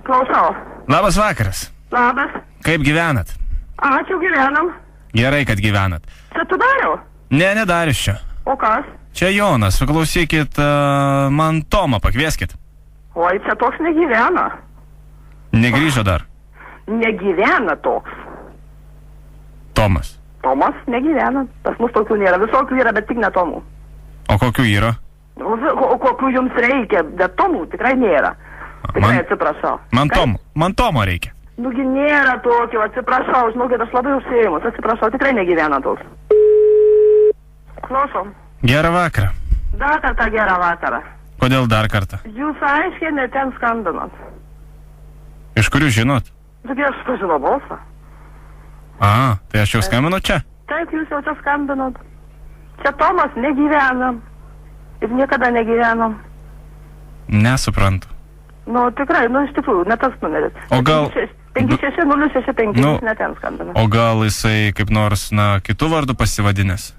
Klausau. Labas vakaras. Labas. Kaip gyvenat? Ačiū, gyvenam. Gerai, kad gyvenat. Čia tu Dariau? Ne, Darius čia. O kas? Čia Jonas, paklausykit, man Tomą pakvieskit. Oi, čia toks negyvena. Negrįžo dar. Negyvena toks. Tomas. Tomas negyvena. Pas mus tokių nėra. Visokių yra, bet tik ne Tomų. O kokių yra? O kokių jums reikia, bet Tomų tikrai nėra. Tikrai atsiprašau. Man Tomo reikia. Nugi nėra tokio, atsiprašau, žinokit, aš labai užsiėmus, atsiprašau, tikrai negyvena toks. Klausom. Gerą vakarą. Dar kartą gerą vakarą. Kodėl dar kartą? Jūs aiškiai ne ten skambinat. Iš kurių žinot? Taigi aš pažinau balsą. A, tai aš jau skambinu čia? Taip, jūs jau čia skambinat. Čia Tomas negyvena. Ir niekada negyvenom. Nesuprantu. Nu, tikrai, iš tikrųjų, ne tas numeris. O gal... 56-065, Nu, ne ten skambina. O gal jisai kaip nors, kitų vardų pasivadinęs?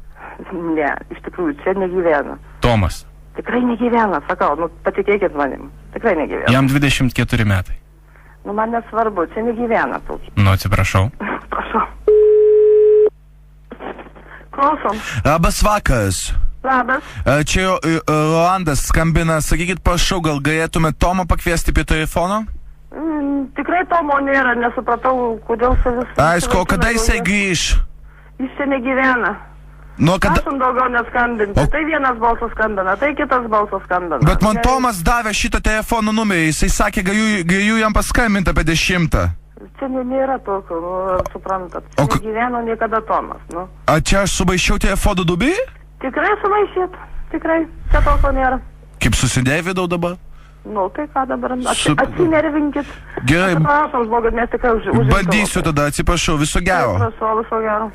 Ne, iš tikrųjų, čia negyvena. Tomas. Tikrai negyvena, sakau, patikėkit manim. Tikrai negyvena. Jam 24 metai. Man nesvarbu, čia negyvena tokį. Atsiprašau. Prašau. Klausom. Labas vakaras. Labas. Čia Rolandas skambina, sakykit, prašau, gal galėtumėt Tomą pakviesti prie telefono? Tikrai Tomo nėra, nesupratau, kodėl savis... Aišku, kada jisai grįž? Jis čia negyvena. Kada... Prašom daugiau neskambinti. Tai vienas balsas skambina, tai kitas balsas skambina. Bet man Tomas davė šitą telefono numerį, jisai sakė, galiu jam paskambinti apie 10. Čia nėra tokio, suprantat. Čia negyveno niekada Tomas, A čia aš subaišiau telefono dubį? Tikrai sumaišėt, tikrai, čia tokio nėra. Kaip susidėvidau dabar? Tai ką dabar, atsinervinkit. Gerai. Atsiprašom, žmogus, mes tikrai užimtume. Bandysiu tada, atsiprašau, viso gero. Atsiprašau, viso gero.